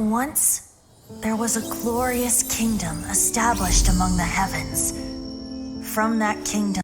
Once, there was a glorious kingdom established among the heavens. From that kingdom,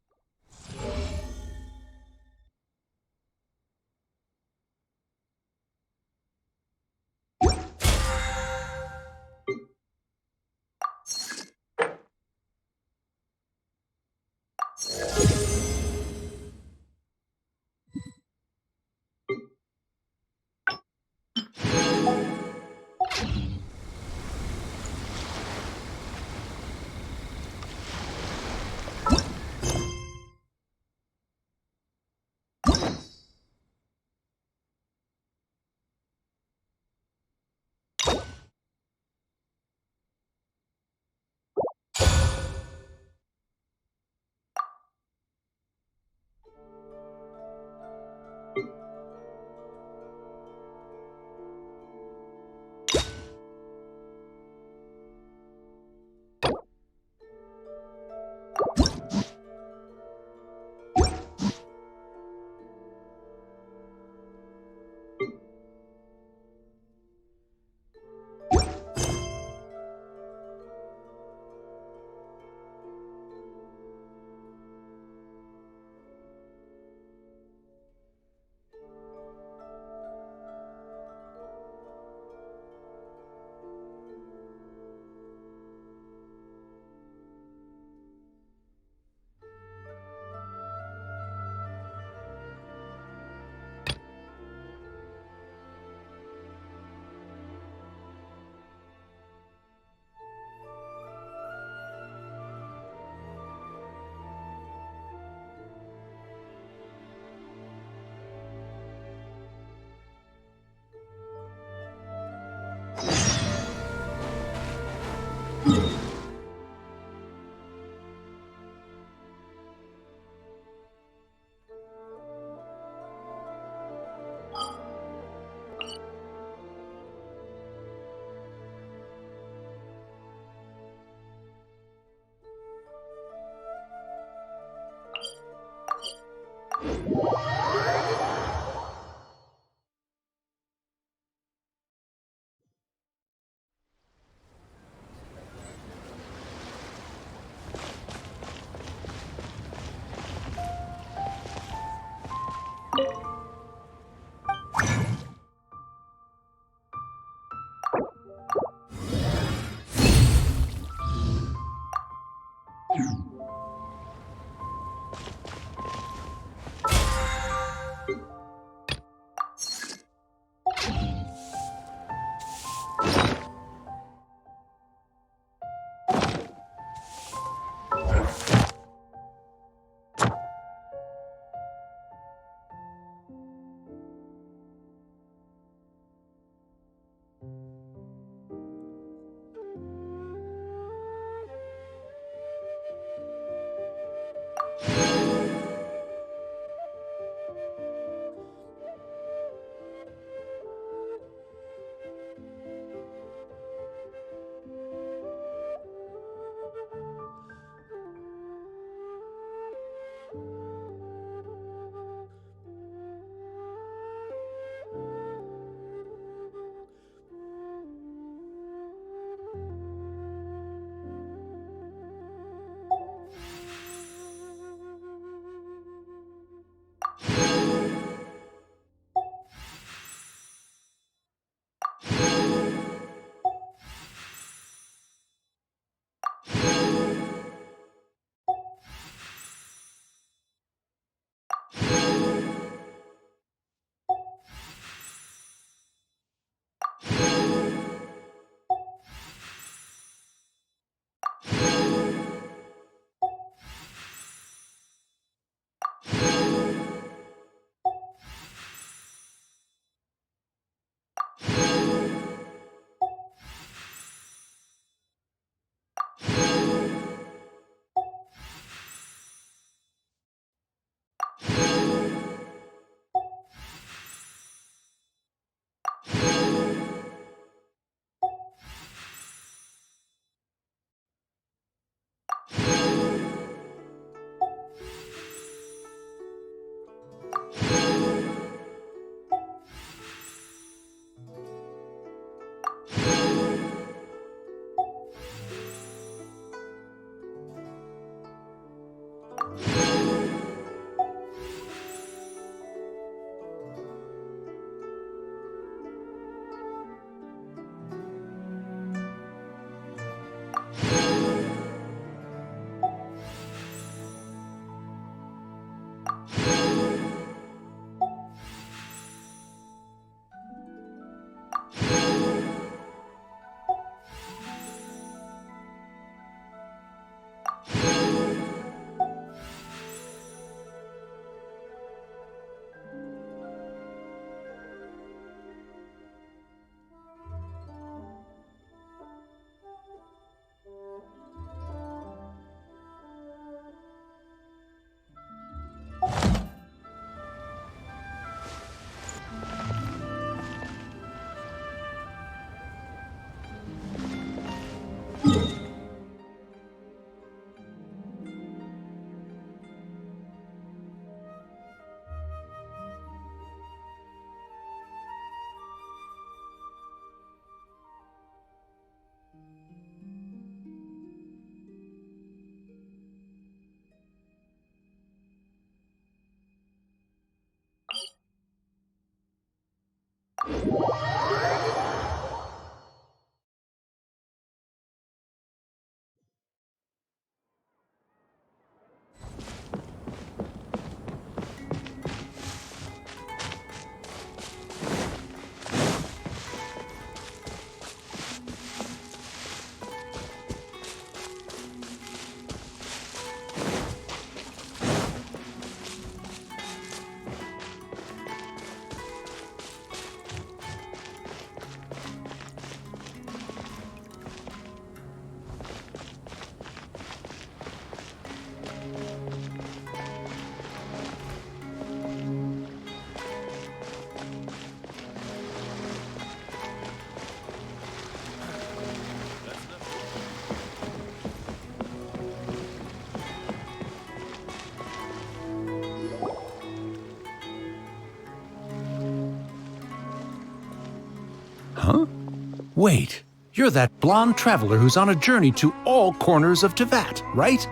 Wait, you're that blonde traveler who's on a journey to all corners of Teyvat, right?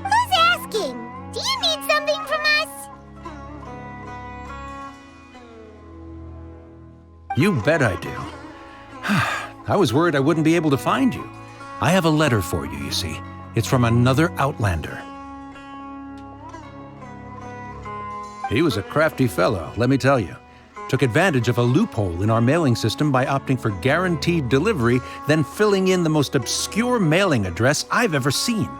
Who's asking? Do you need something from us? You bet I do. I was worried I wouldn't be able to find you. I have a letter for you, you see. It's from another Outlander. He was a crafty fellow, let me tell you. Took advantage of a loophole in our mailing system by opting for guaranteed delivery, then filling in the most obscure mailing address I've ever seen.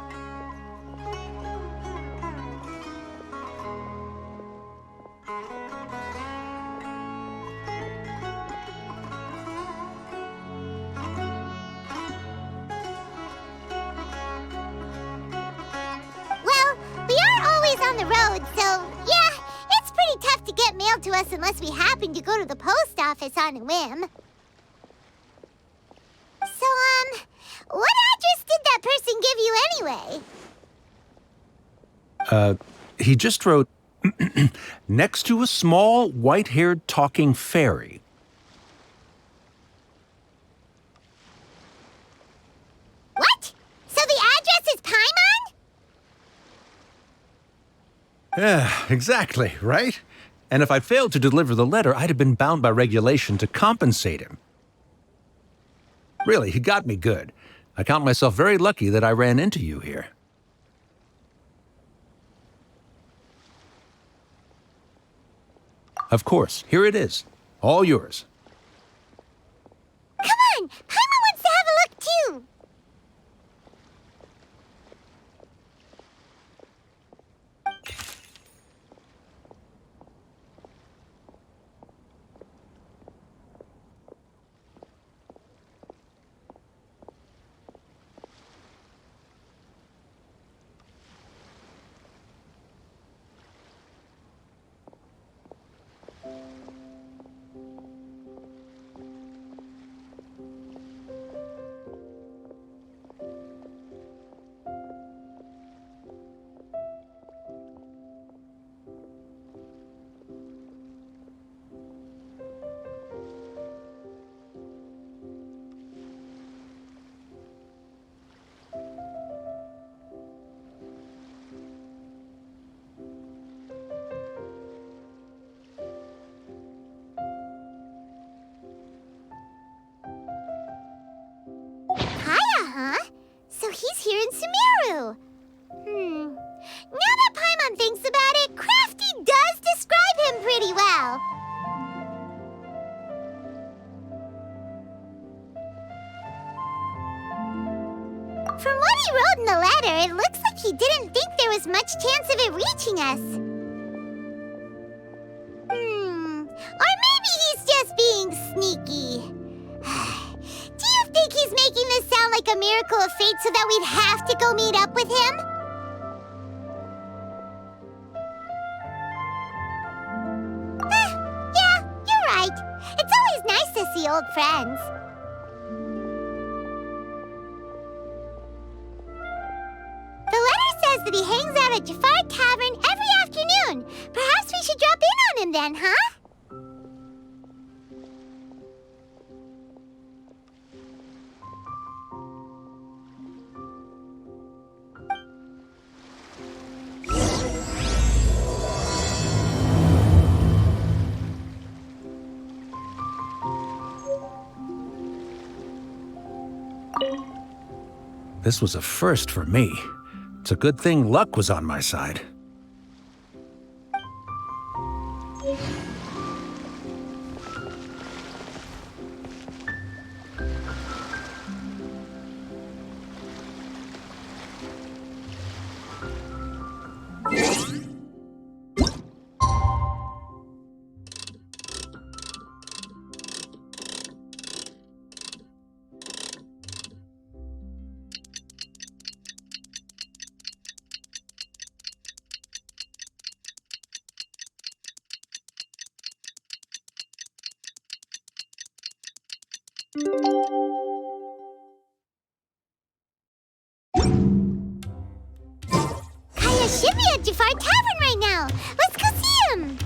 Well, we are always on the road, so yeah, it's pretty tough to get mail to us unless we happen to go to the post office on a whim. So, what address did that person give you anyway? He just wrote, next to a small, white-haired talking fairy. What? So the address is Paimon? Yeah, exactly, right? And if I failed to deliver the letter, I'd have been bound by regulation to compensate him. Really, he got me good. I count myself very lucky that I ran into you here. Of course, here it is. All yours. Come on! Paimon wants to have a look too! So he's here in Sumeru. Now that Paimon thinks about it, Crafty does describe him pretty well. From what he wrote in the letter, it looks like he didn't think there was much chance of it reaching us. Or maybe he's just being sneaky. Do you think he's making this sound like a miracle of fate so that we'd have to go meet up with him? Yeah, you're right. It's always nice to see old friends. The letter says that he hangs out at Jafar Tavern every afternoon. Perhaps we should drop in on him then, huh? This was a first for me. It's a good thing luck was on my side. Kaya should be at Jafar Tavern right now. Let's go see him.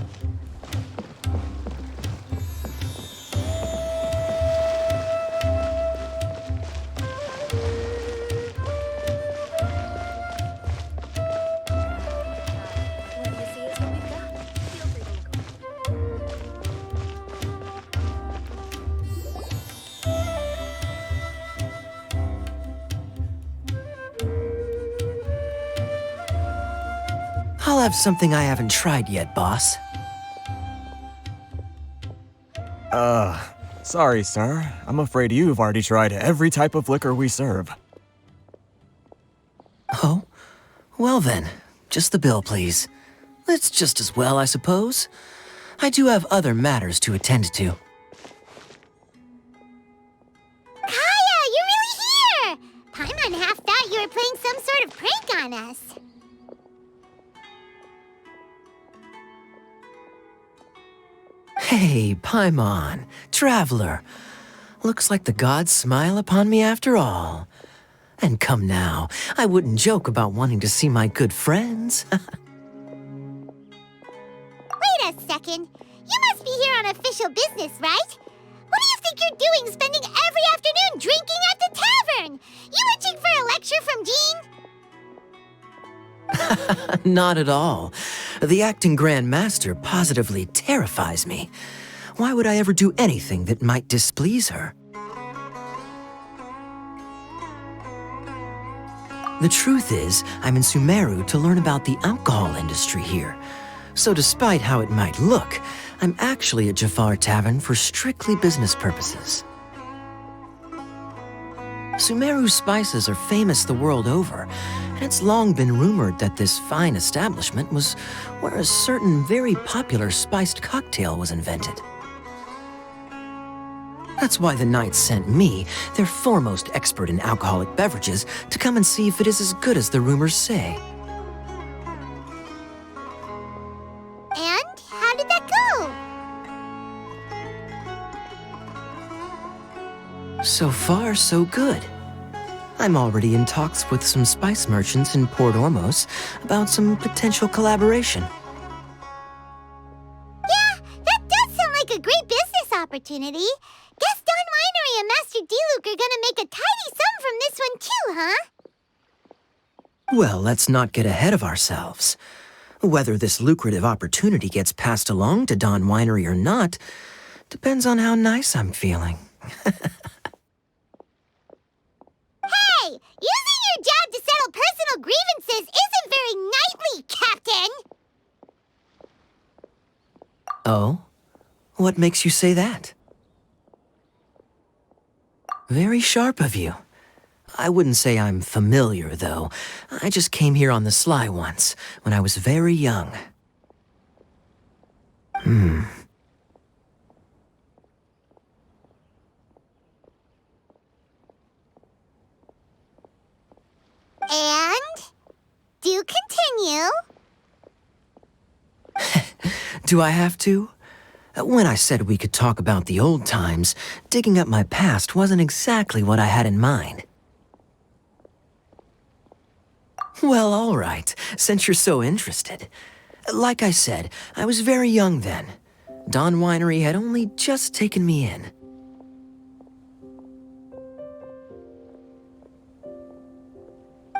I'll have something I haven't tried yet, boss. Sorry, sir. I'm afraid you've already tried every type of liquor we serve. Oh? Well then, just the bill, please. It's just as well, I suppose. I do have other matters to attend to. Kaya, you're really here! Paimon half thought you were playing some sort of prank on us. Hey, Paimon, traveler. Looks like the gods smile upon me after all. And come now, I wouldn't joke about wanting to see my good friends. Wait a second. You must be here on official business, right? What do you think you're doing spending every afternoon drinking at the tavern? You itching for a lecture from Jean? Not at all. The acting Grand Master positively terrifies me. Why would I ever do anything that might displease her? The truth is, I'm in Sumeru to learn about the alcohol industry here. So despite how it might look, I'm actually at Jafar Tavern for strictly business purposes. Sumeru's spices are famous the world over, and it's long been rumored that this fine establishment was where a certain very popular spiced cocktail was invented. That's why the Knights sent me, their foremost expert in alcoholic beverages, to come and see if it is as good as the rumors say. And how did that go? So far, so good. I'm already in talks with some spice merchants in Port Ormos about some potential collaboration. Yeah, that does sound like a great business opportunity. Guess Don Winery and Master D-Luke are gonna make a tidy sum from this one too, huh? Well, let's not get ahead of ourselves. Whether this lucrative opportunity gets passed along to Don Winery or not depends on how nice I'm feeling. Hey, using your job to settle personal grievances isn't very knightly, Captain! Oh? What makes you say that? Very sharp of you. I wouldn't say I'm familiar, though. I just came here on the sly once, when I was very young. And? Do continue. Do I have to? When I said we could talk about the old times, digging up my past wasn't exactly what I had in mind. Well, all right, since you're so interested. Like I said, I was very young then. Don Winery had only just taken me in.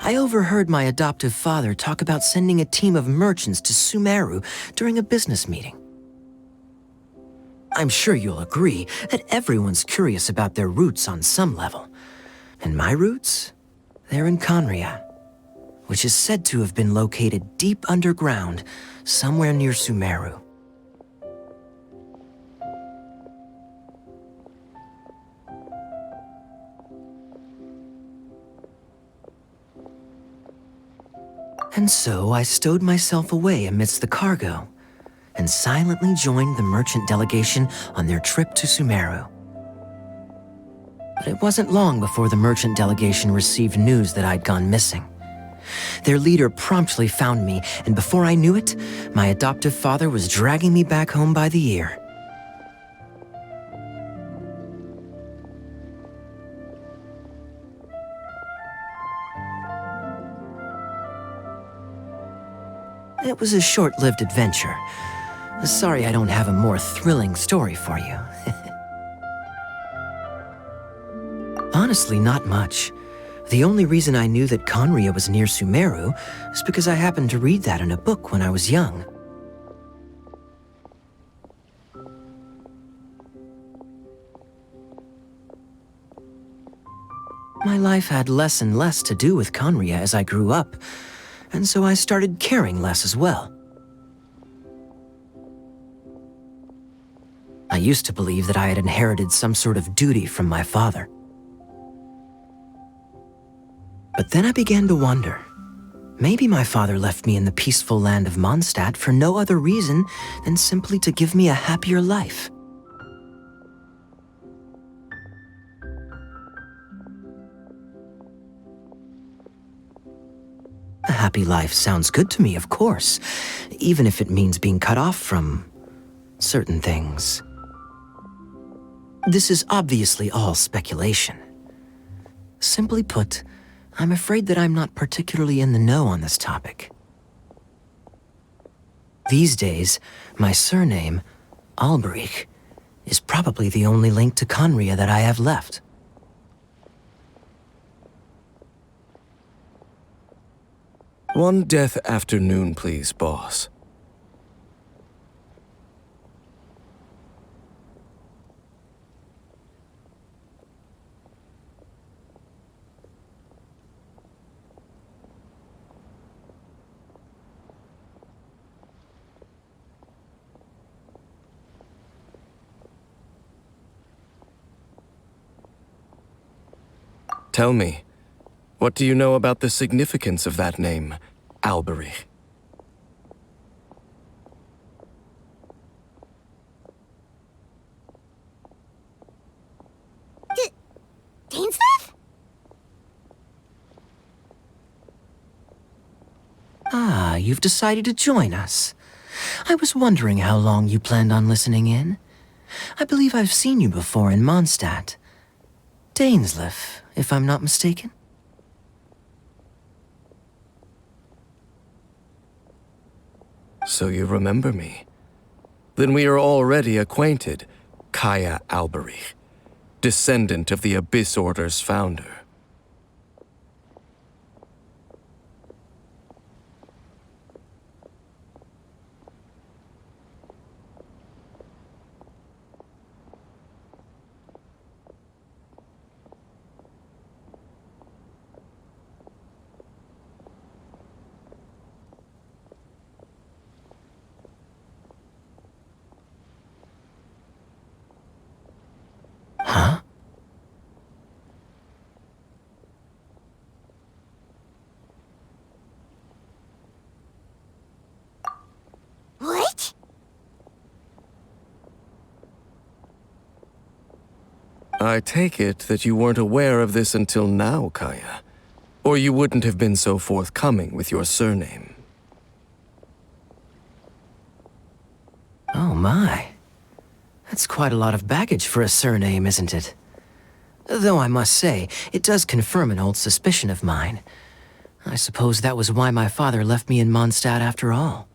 I overheard my adoptive father talk about sending a team of merchants to Sumeru during a business meeting. I'm sure you'll agree that everyone's curious about their roots on some level. And my roots? They're in Conria, which is said to have been located deep underground, somewhere near Sumeru. And so I stowed myself away amidst the cargo, and silently joined the merchant delegation on their trip to Sumeru. But it wasn't long before the merchant delegation received news that I'd gone missing. Their leader promptly found me, and before I knew it, my adoptive father was dragging me back home by the ear. It was a short-lived adventure. Sorry I don't have a more thrilling story for you. Honestly, not much. The only reason I knew that Conria was near Sumeru is because I happened to read that in a book when I was young. My life had less and less to do with Conria as I grew up, and so I started caring less as well. I used to believe that I had inherited some sort of duty from my father. But then I began to wonder, maybe my father left me in the peaceful land of Mondstadt for no other reason than simply to give me a happier life. A happy life sounds good to me, of course, even if it means being cut off from certain things. This is obviously all speculation. Simply put, I'm afraid that I'm not particularly in the know on this topic. These days, my surname, Alberich, is probably the only link to Conria that I have left. One death afternoon, please, boss. Tell me, what do you know about the significance of that name, Alberich? Dainsleif? Ah, you've decided to join us. I was wondering how long you planned on listening in. I believe I've seen you before in Mondstadt. Dainsleif, if I'm not mistaken. So you remember me. Then we are already acquainted, Kaya Alberich, descendant of the Abyss Order's founder. Huh? What? I take it that you weren't aware of this until now, Kaya. Or you wouldn't have been so forthcoming with your surname. Oh my. That's quite a lot of baggage for a surname, isn't it? Though I must say, it does confirm an old suspicion of mine. I suppose that was why my father left me in Mondstadt after all.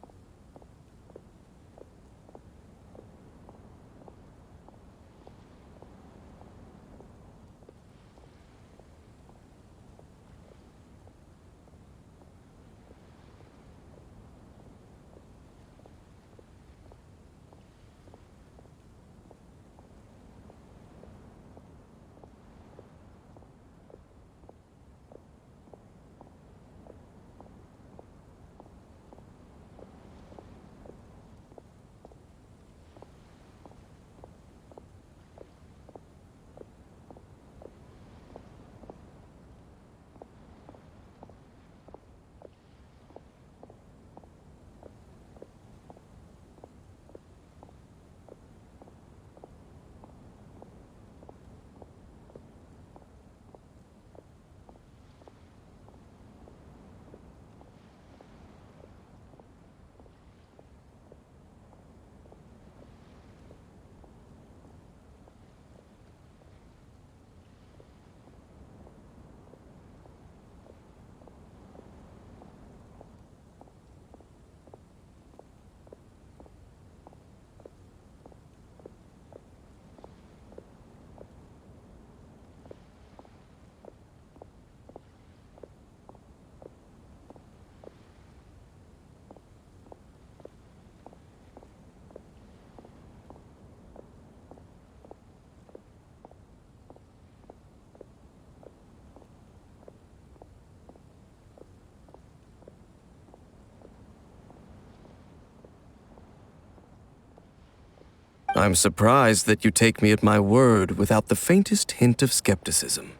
I'm surprised that you take me at my word without the faintest hint of skepticism.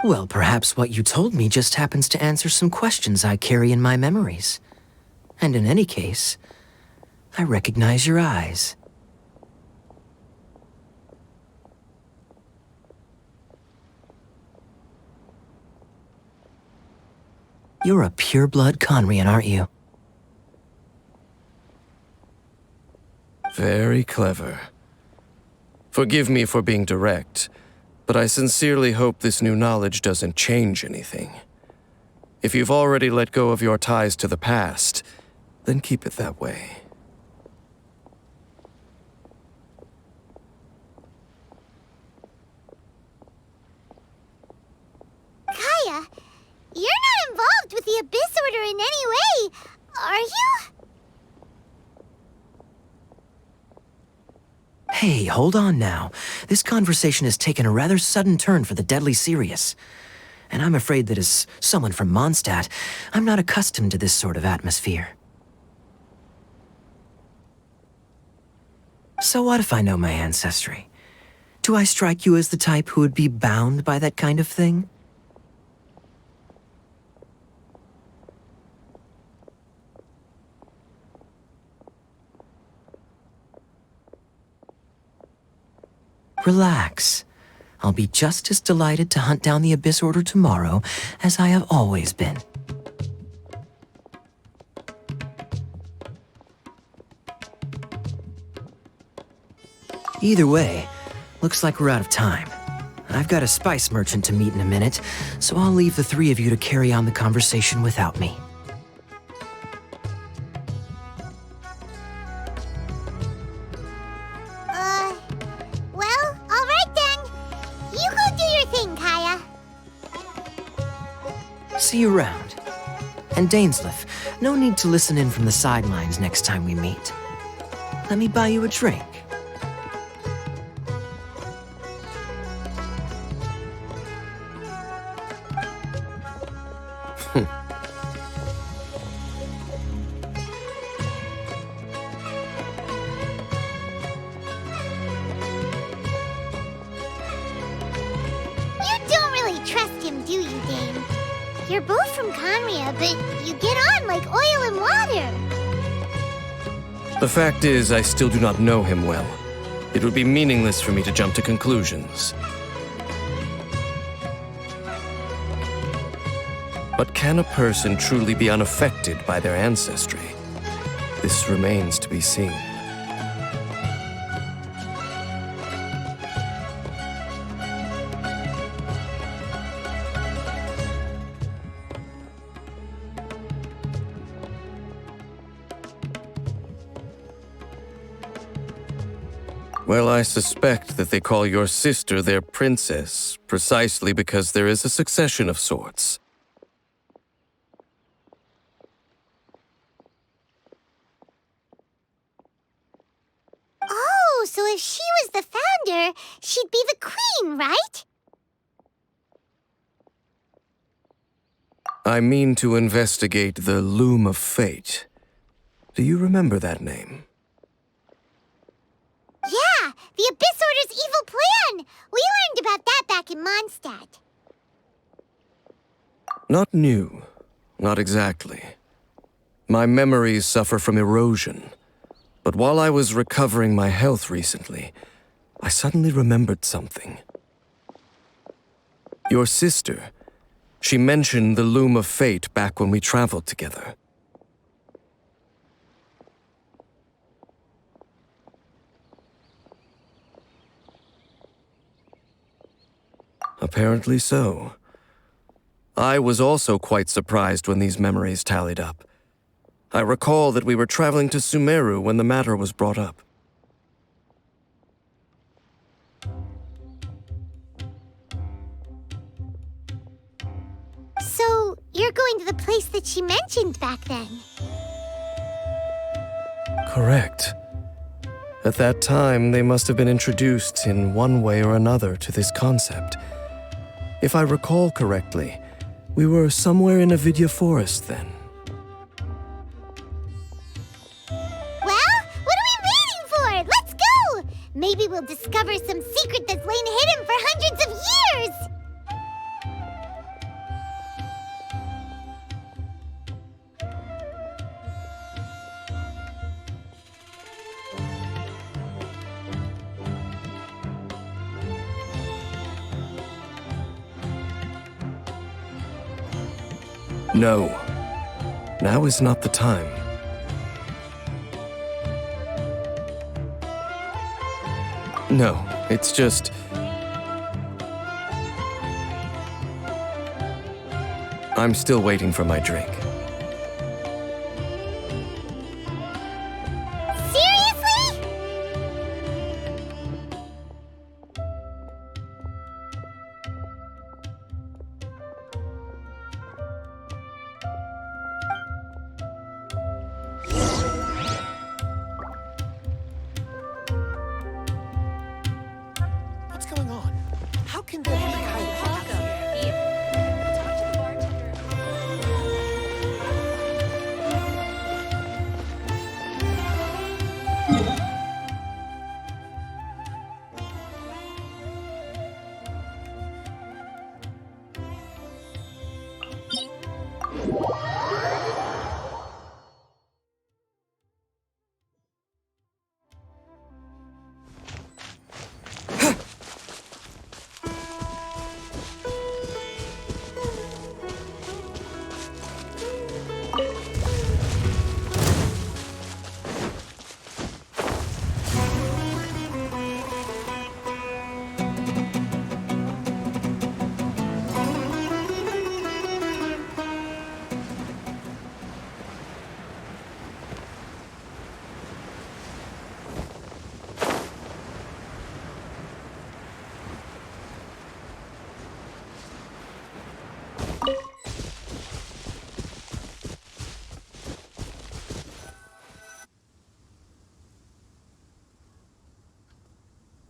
Well, perhaps what you told me just happens to answer some questions I carry in my memories. And in any case, I recognize your eyes. You're a pure-blood Conrian, aren't you? Very clever. Forgive me for being direct, but I sincerely hope this new knowledge doesn't change anything. If you've already let go of your ties to the past, then keep it that way. Kaya, you're not involved with the Abyss Order in any way, are you? Hey, hold on now. This conversation has taken a rather sudden turn for the deadly serious. And I'm afraid that as someone from Mondstadt, I'm not accustomed to this sort of atmosphere. So what if I know my ancestry? Do I strike you as the type who would be bound by that kind of thing? Relax. I'll be just as delighted to hunt down the Abyss Order tomorrow as I have always been. Either way, looks like we're out of time. I've got a spice merchant to meet in a minute, so I'll leave the three of you to carry on the conversation without me. Well, alright then. You go do your thing, Kaya. See you around. And Dainsleif, no need to listen in from the sidelines next time we meet. Let me buy you a drink. You don't really trust him, do you, Dane? You're both from Conria, but you get on like oil and water. The fact is, I still do not know him well. It would be meaningless for me to jump to conclusions. But can a person truly be unaffected by their ancestry? This remains to be seen. Well, I suspect that they call your sister their princess, precisely because there is a succession of sorts. Oh, so if she was the founder, she'd be the queen, right? I mean to investigate the Loom of Fate. Do you remember that name? learned about that back in Mondstadt. Not new. Not exactly. My memories suffer from erosion. But while I was recovering my health recently, I suddenly remembered something. Your sister, she mentioned the Loom of Fate back when we traveled together. Apparently so. I was also quite surprised when these memories tallied up. I recall that we were traveling to Sumeru when the matter was brought up. So, you're going to the place that she mentioned back then? Correct. At that time, they must have been introduced in one way or another to this concept. If I recall correctly, we were somewhere in a Vidya forest then. Well, what are we waiting for? Let's go! Maybe we'll discover some secret that's lain hidden for hundreds of years! No. Now is not the time. No, it's just... I'm still waiting for my drink. Seriously? What's going on? How can there be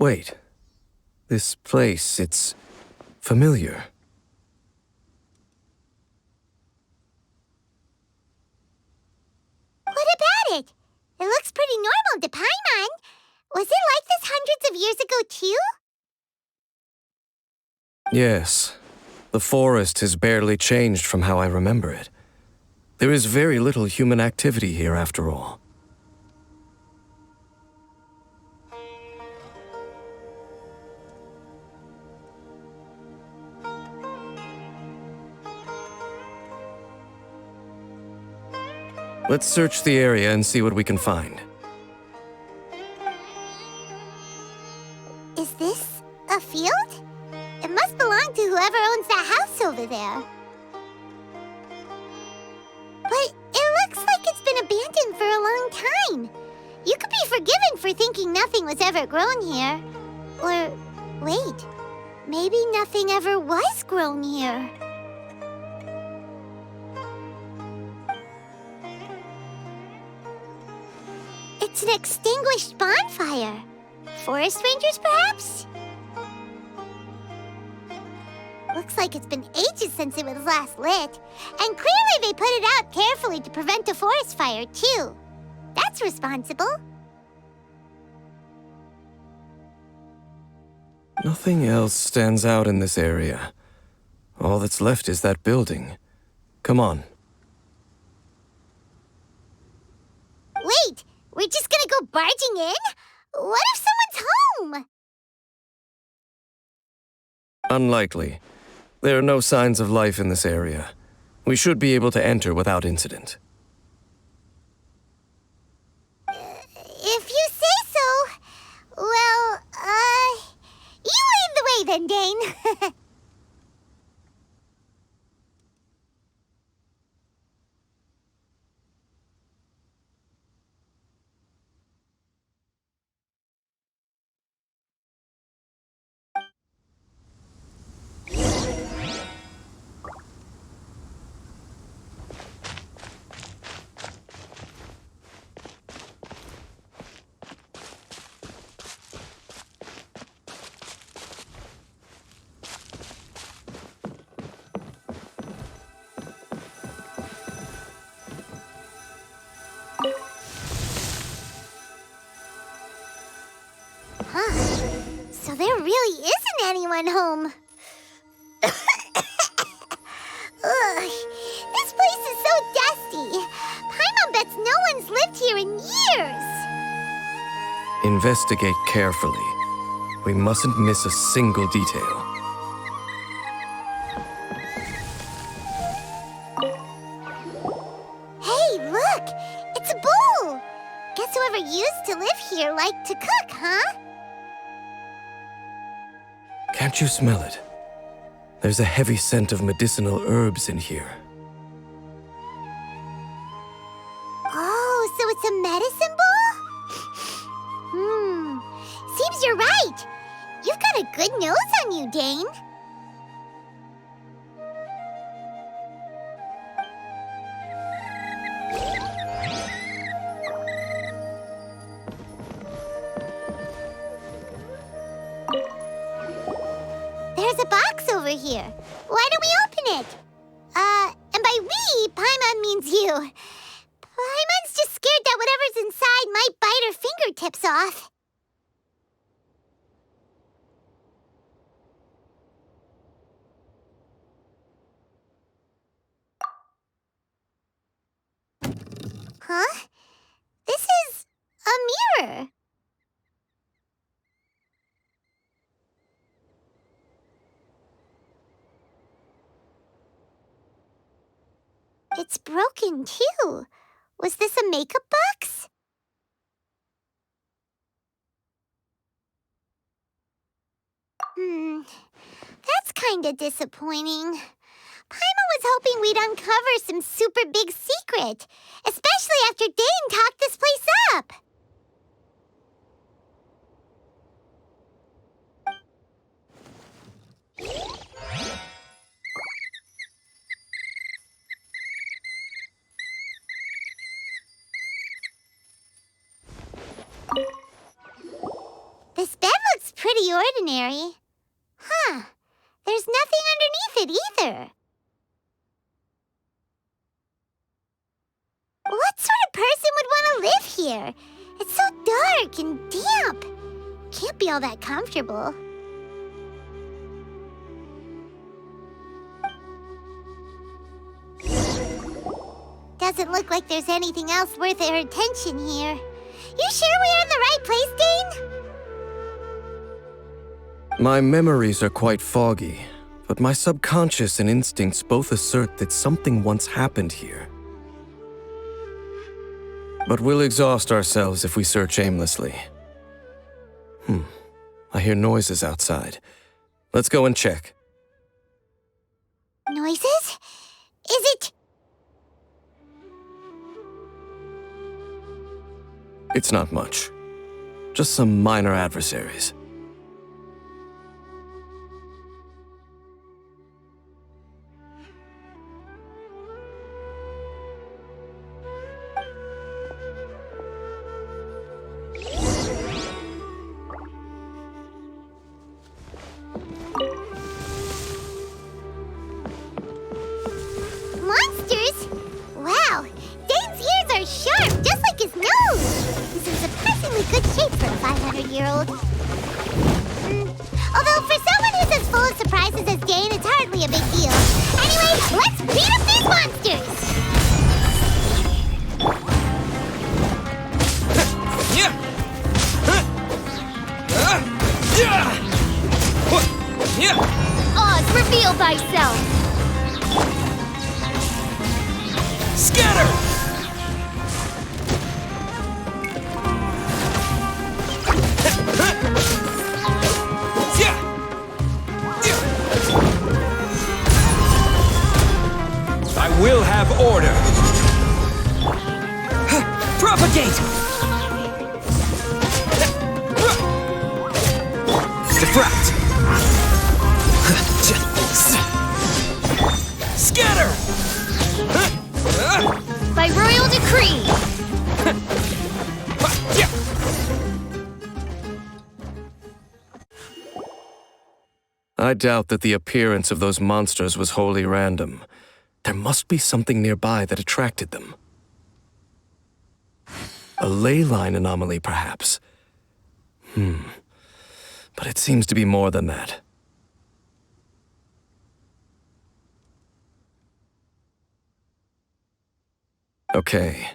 Wait. This place, it's familiar. What about it? It looks pretty normal to Paimon. Was it like this hundreds of years ago, too? Yes. The forest has barely changed from how I remember it. There is very little human activity here after all. Let's search the area and see what we can find. Is this a field? It must belong to whoever owns that house over there. But it looks like it's been abandoned for a long time. You could be forgiven for thinking nothing was ever grown here. Or, wait, maybe nothing ever was grown here. It's an extinguished bonfire. Forest rangers, perhaps? Looks like it's been ages since it was last lit. And clearly they put it out carefully to prevent a forest fire, too. That's responsible. Nothing else stands out in this area. All that's left is that building. Come on. Wait, we're just gonna go barging in? What if someone's home? Unlikely. There are no signs of life in this area. We should be able to enter without incident. If you say so. Well, you lead the way then, Dane. So there really isn't anyone home. Ugh, this place is so dusty. Paimon bets no one's lived here in years. Investigate carefully. We mustn't miss a single detail. Hey, look! It's a bowl! Guess whoever used to live here liked to cook, huh? Can't you smell it? There's a heavy scent of medicinal herbs in here. Oh, so it's a medicine bowl? Seems you're right. You've got a good nose on you, Dane. There's a box over here. Why don't we open it? And by we, Paimon means you. Paimon's just scared that whatever's inside might bite her fingertips off. Huh? This is a mirror. It's broken, too. Was this a makeup box? That's kinda disappointing. Paimon was hoping we'd uncover some super big secret, especially after Dane talked this place up. This bed looks pretty ordinary. Huh. There's nothing underneath it either. What sort of person would want to live here? It's so dark and damp. Can't be all that comfortable. Doesn't look like there's anything else worth our attention here. You sure we're in the right place, Dane? My memories are quite foggy, but my subconscious and instincts both assert that something once happened here. But we'll exhaust ourselves if we search aimlessly. I hear noises outside. Let's go and check. Noises? Is it... It's not much. Just some minor adversaries. Monsters? Wow, Dane's ears are sharp, just like his nose. He's in surprisingly good shape for a 500-year-old. Although full of surprises as Dane, it's hardly a big deal. Anyway, let's beat up these monsters! Oz, reveal thyself! Scatter! I will have order! Propagate! Diffract! Scatter! By royal decree! I doubt that the appearance of those monsters was wholly random. There must be something nearby that attracted them. A ley line anomaly, perhaps. But it seems to be more than that. Okay.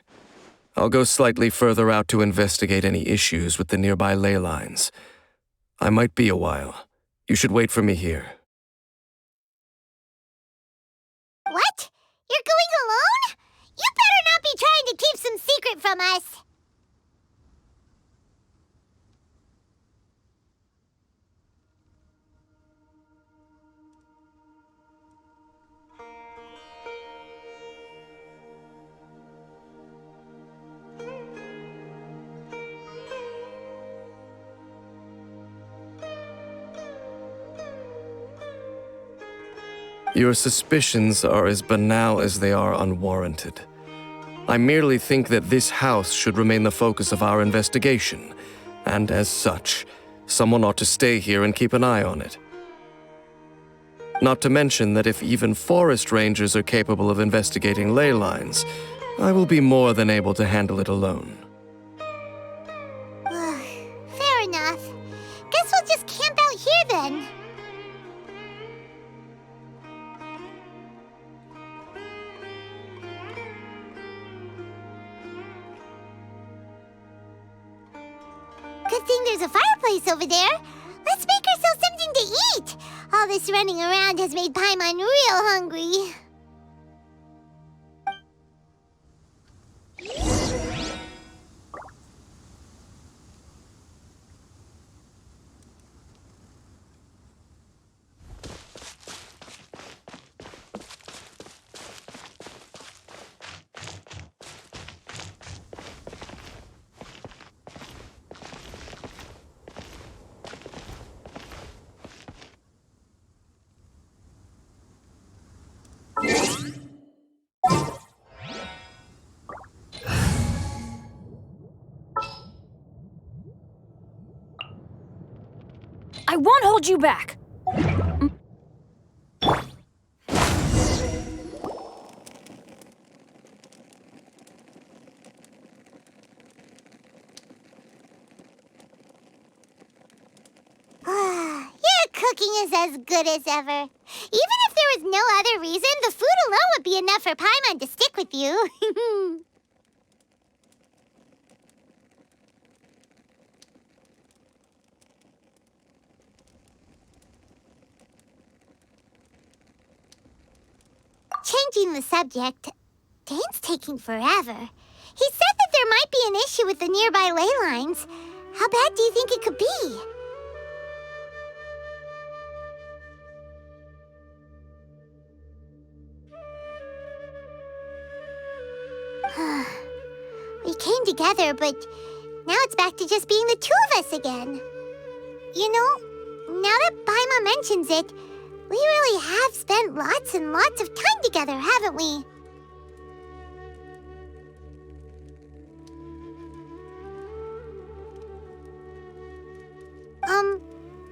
I'll go slightly further out to investigate any issues with the nearby ley lines. I might be a while. You should wait for me here. What? You're going alone? You better not be trying to keep some secret from us. Your suspicions are as banal as they are unwarranted. I merely think that this house should remain the focus of our investigation, and as such, someone ought to stay here and keep an eye on it. Not to mention that if even forest rangers are capable of investigating ley lines, I will be more than able to handle it alone. Fair enough. Guess we'll just camp out here then. Good thing there's a fireplace over there. Let's make ourselves something to eat. All this running around has made Paimon real hungry. I won't hold you back! Your cooking is as good as ever. Even if there was no other reason, the food alone would be enough for Paimon to stick with you. Changing the subject, Dane's taking forever. He said that there might be an issue with the nearby ley lines. How bad do you think it could be? We came together, but now it's back to just being the two of us again. You know, now that Paimon mentions it, we really have spent lots and lots of time together, haven't we?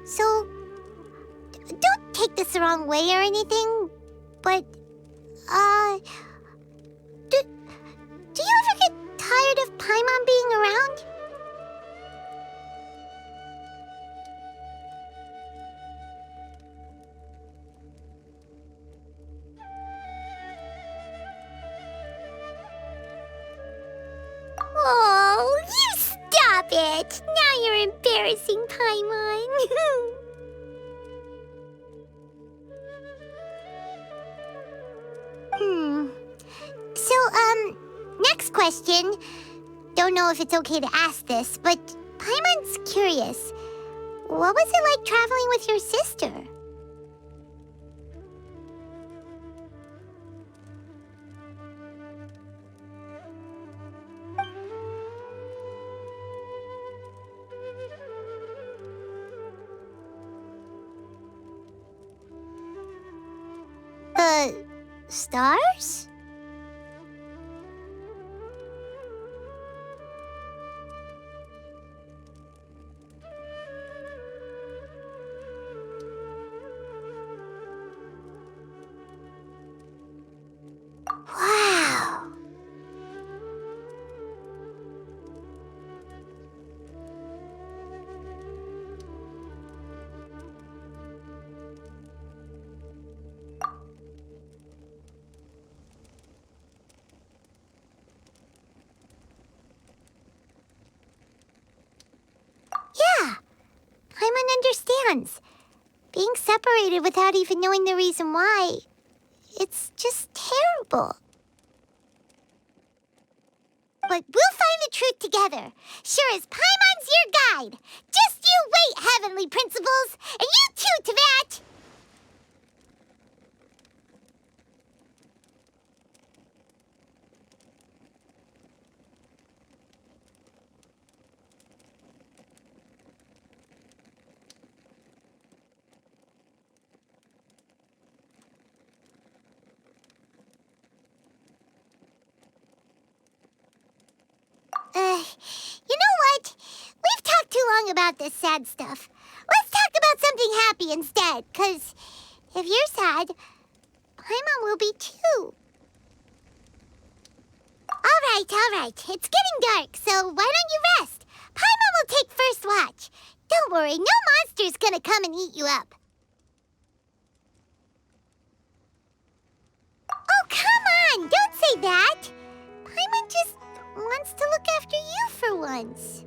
So, don't take this the wrong way or anything, but, do you ever get tired of Paimon being around? it! Now you're embarrassing, Paimon. So, next question. Don't know if it's okay to ask this, but Paimon's curious. What was it like traveling with your sister? Stars? Wow. Yeah, Paimon understands. Being separated without even knowing the reason why, it's just terrible. But we'll find the truth together. Sure as Paimon's your guide. Just you wait, Heavenly Principles! And you too, Teyvat! You know what? We've talked too long about this sad stuff. Let's talk about something happy instead, 'cause if you're sad, Paimon will be too. All right. It's getting dark, so why don't you rest? Paimon will take first watch. Don't worry, no monster's gonna come and eat you up. Oh, come on! Don't say that! Paimon just wants to look after you for once.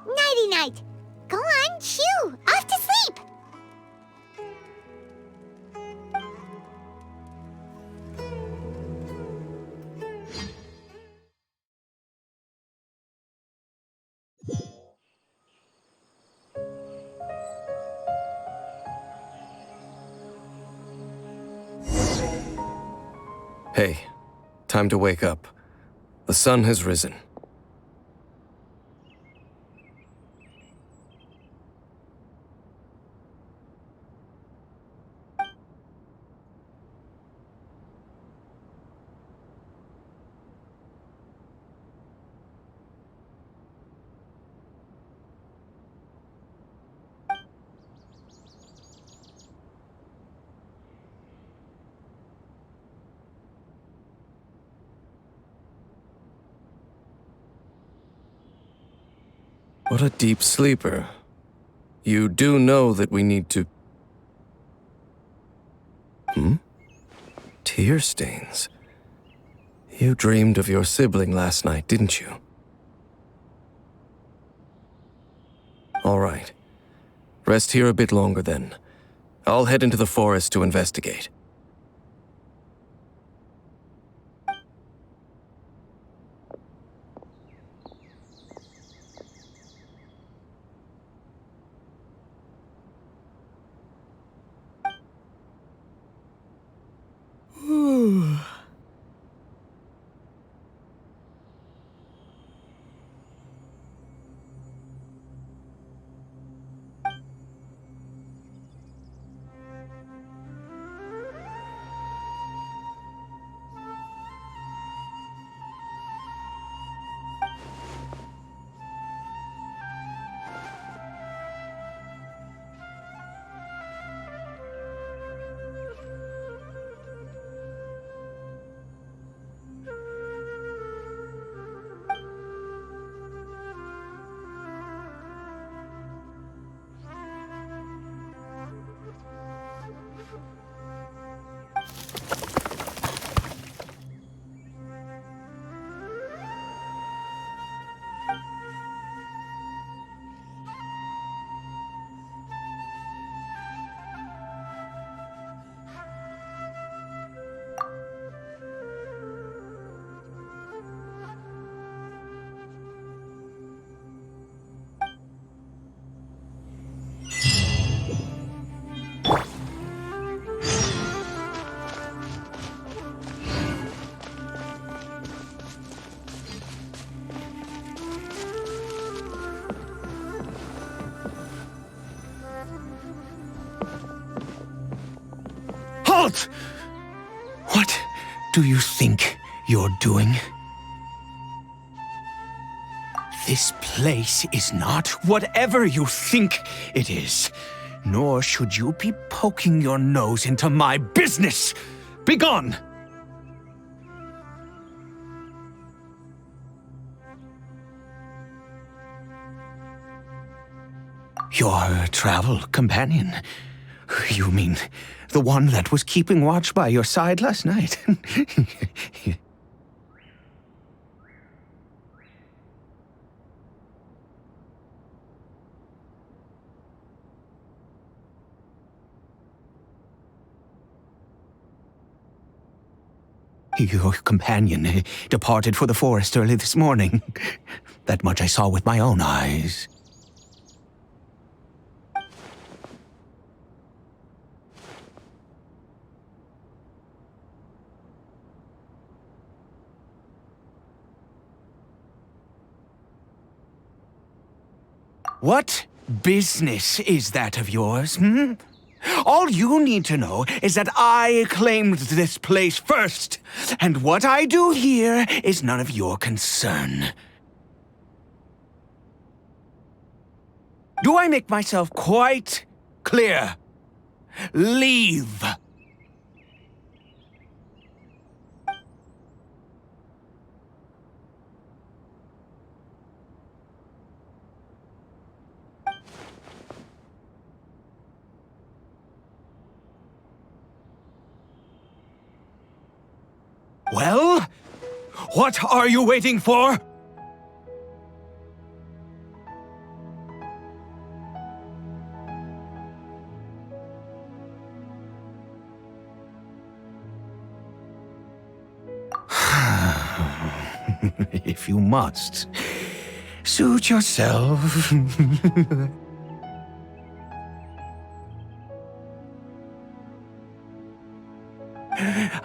Nighty-night. Go on, shoo! Off to sleep! Hey, time to wake up. The sun has risen. What a deep sleeper. You do know that we need to... Tear stains. You dreamed of your sibling last night, didn't you? All right. Rest here a bit longer then. I'll head into the forest to investigate. Halt! What do you think you're doing? This place is not whatever you think it is, nor should you be poking your nose into my business. Begone! Your travel companion? You mean the one that was keeping watch by your side last night? Your companion departed for the forest early this morning. That much I saw with my own eyes. What business is that of yours, hmm? All you need to know is that I claimed this place first, and what I do here is none of your concern. Do I make myself quite clear? Leave! Well, what are you waiting for? If you must, suit yourself.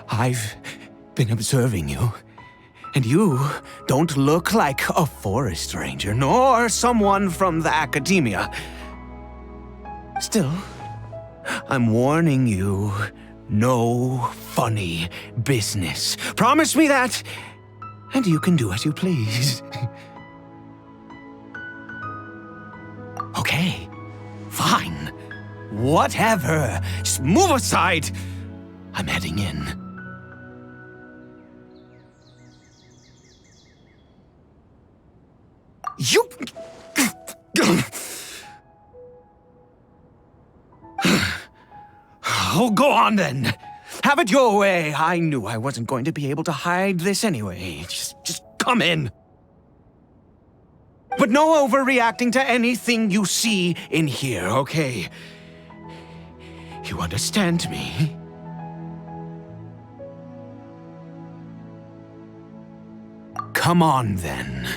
I've been observing you, and you don't look like a forest ranger, nor someone from the academia. Still, I'm warning you, no funny business. Promise me that, and you can do as you please. Okay, fine. Whatever. Just move aside. I'm heading in. You... Oh, go on then. Have it your way. I knew I wasn't going to be able to hide this anyway. Just come in. But no overreacting to anything you see in here, okay? You understand me? Come on then.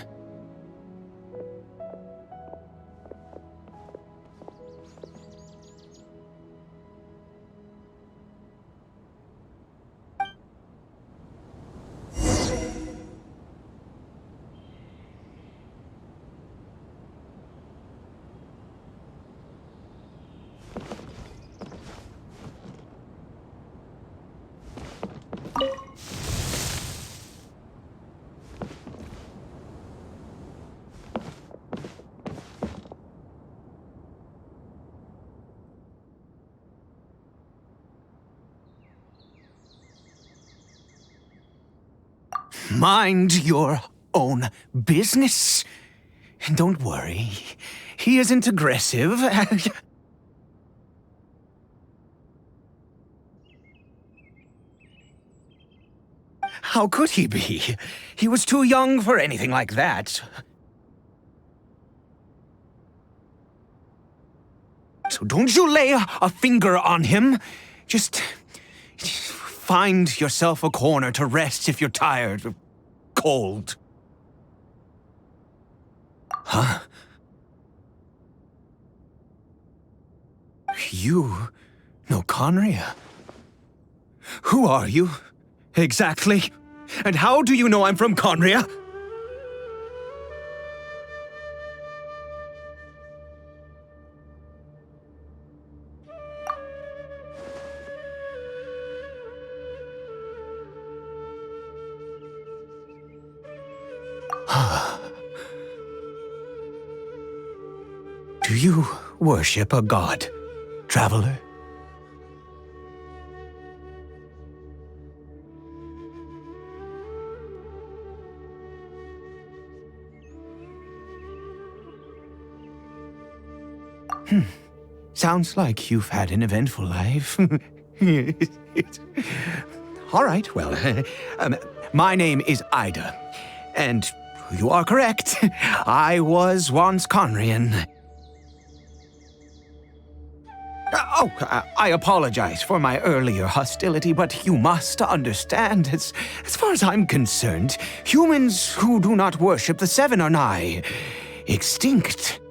Mind your own business. And don't worry, he isn't aggressive. How could he be? He was too young for anything like that. So don't you lay a finger on him. Just find yourself a corner to rest if you're tired or cold. Huh? You know Conria? Who are you, exactly? And how do you know I'm from Conria? Do you worship a god, traveler? Sounds like you've had an eventful life. All right, well, my name is Ida, and you are correct. I was once Conrian. I apologize for my earlier hostility, but you must understand, as far as I'm concerned, humans who do not worship the Seven are nigh extinct.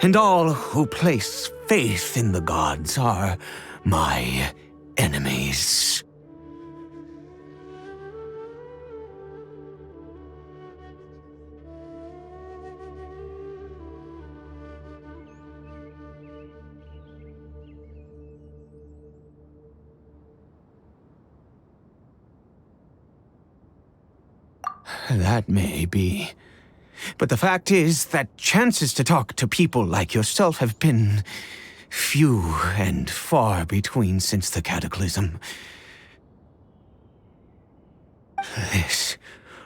And all who place faith in the gods are my enemies. That may be. But the fact is that chances to talk to people like yourself have been few and far between since the Cataclysm. This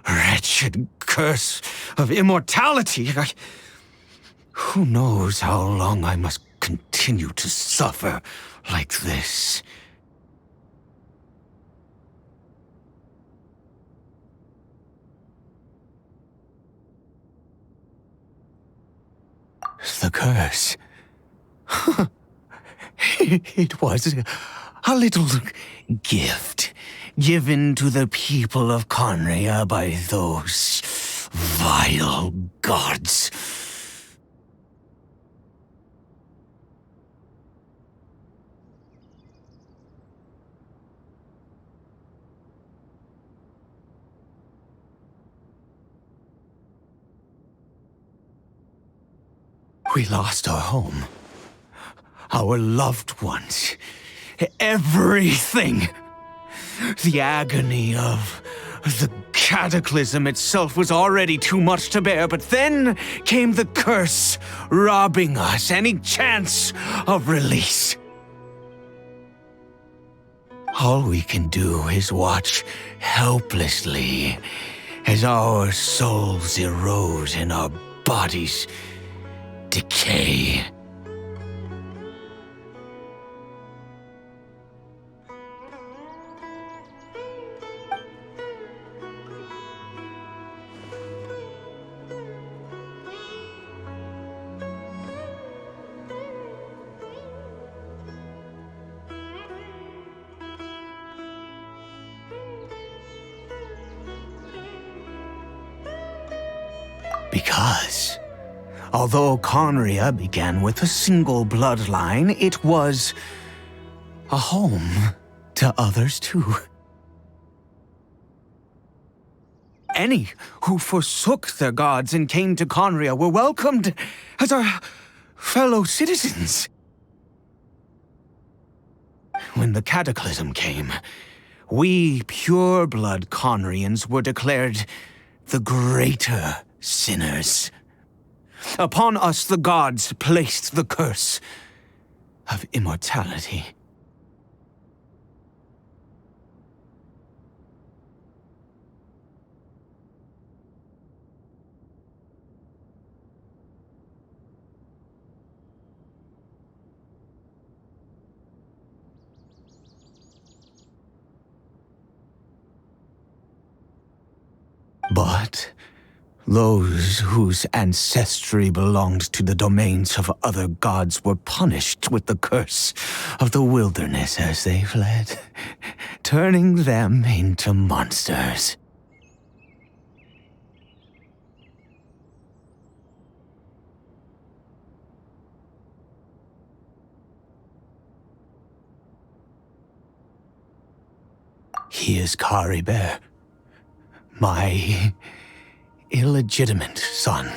wretched curse of immortality. Who knows how long I must continue to suffer like this? The curse. It was a little gift given to the people of Conria by those vile gods. We lost our home, our loved ones, everything. The agony of the cataclysm itself was already too much to bear, but then came the curse, robbing us any chance of release. All we can do is watch helplessly as our souls erode and our bodies decay. Because although Conria began with a single bloodline, it was a home to others too. Any who forsook their gods and came to Conria were welcomed as our fellow citizens. When the cataclysm came, we pure-blood Conrians were declared the greater sinners. Upon us the gods placed the curse of immortality. But Those whose ancestry belonged to the domains of other gods were punished with the curse of the wilderness as they fled, turning them into monsters. He is Caribert, my illegitimate son.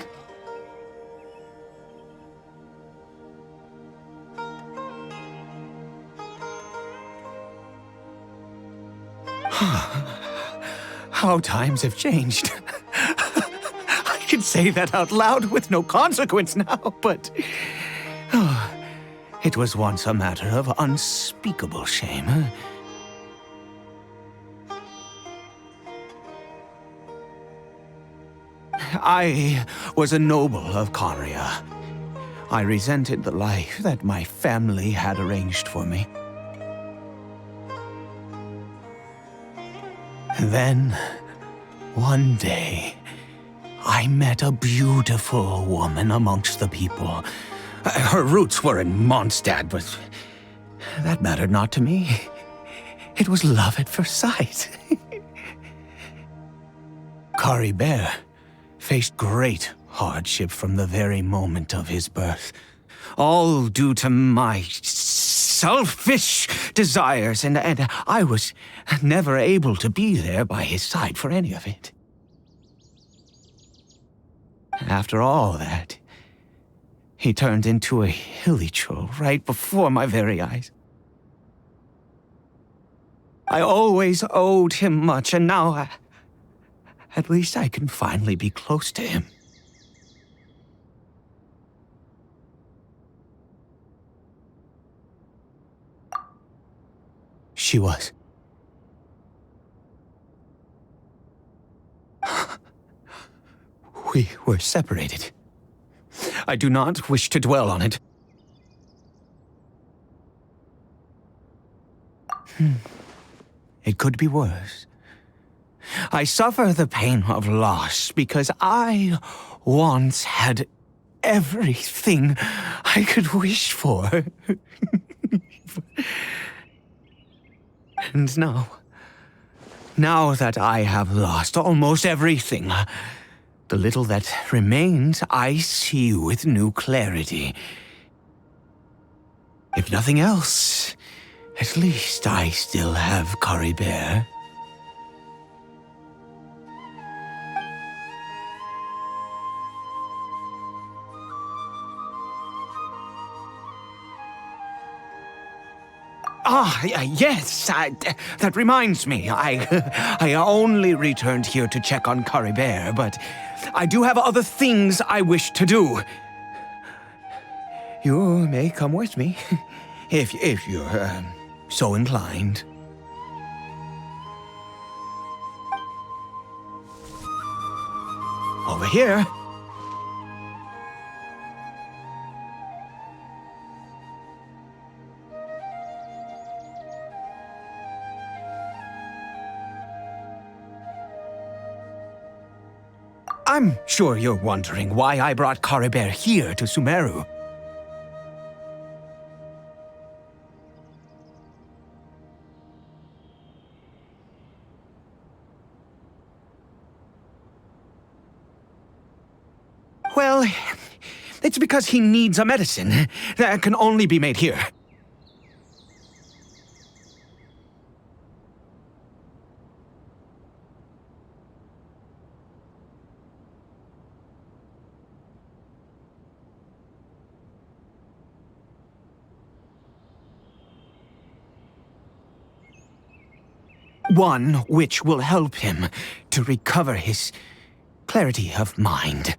How times have changed. I can say that out loud with no consequence now, but it was once a matter of unspeakable shame. I was a noble of Caria. I resented the life that my family had arranged for me. Then, one day, I met a beautiful woman amongst the people. Her roots were in Mondstadt, but that mattered not to me. It was love at first sight. Caribert faced great hardship from the very moment of his birth, all due to my selfish desires, and I was never able to be there by his side for any of it. After all that, he turned into a hilly troll right before my very eyes. I always owed him much, and now at least I can finally be close to him. She was. We were separated. I do not wish to dwell on it. It could be worse. I suffer the pain of loss because I once had everything I could wish for. And now that I have lost almost everything, the little that remains I see with new clarity. If nothing else, at least I still have Caribert. Yes, that reminds me. I only returned here to check on Caribert, but I do have other things I wish to do. You may come with me, if you're so inclined. Over here. I'm sure you're wondering why I brought Caribert here to Sumeru. Well, it's because he needs a medicine that can only be made here. One which will help him to recover his clarity of mind.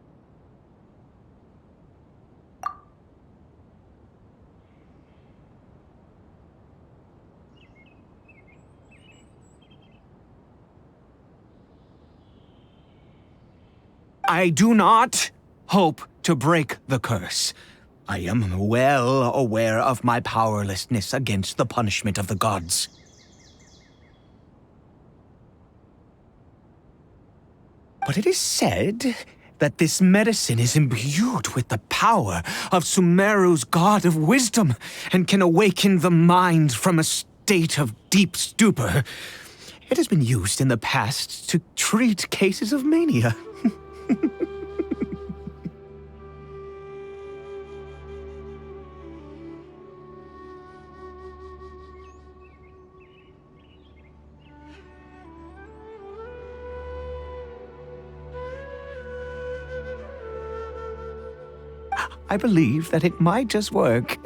I do not hope to break the curse. I am well aware of my powerlessness against the punishment of the gods. But it is said that this medicine is imbued with the power of Sumeru's god of wisdom and can awaken the mind from a state of deep stupor. It has been used in the past to treat cases of mania. I believe that it might just work.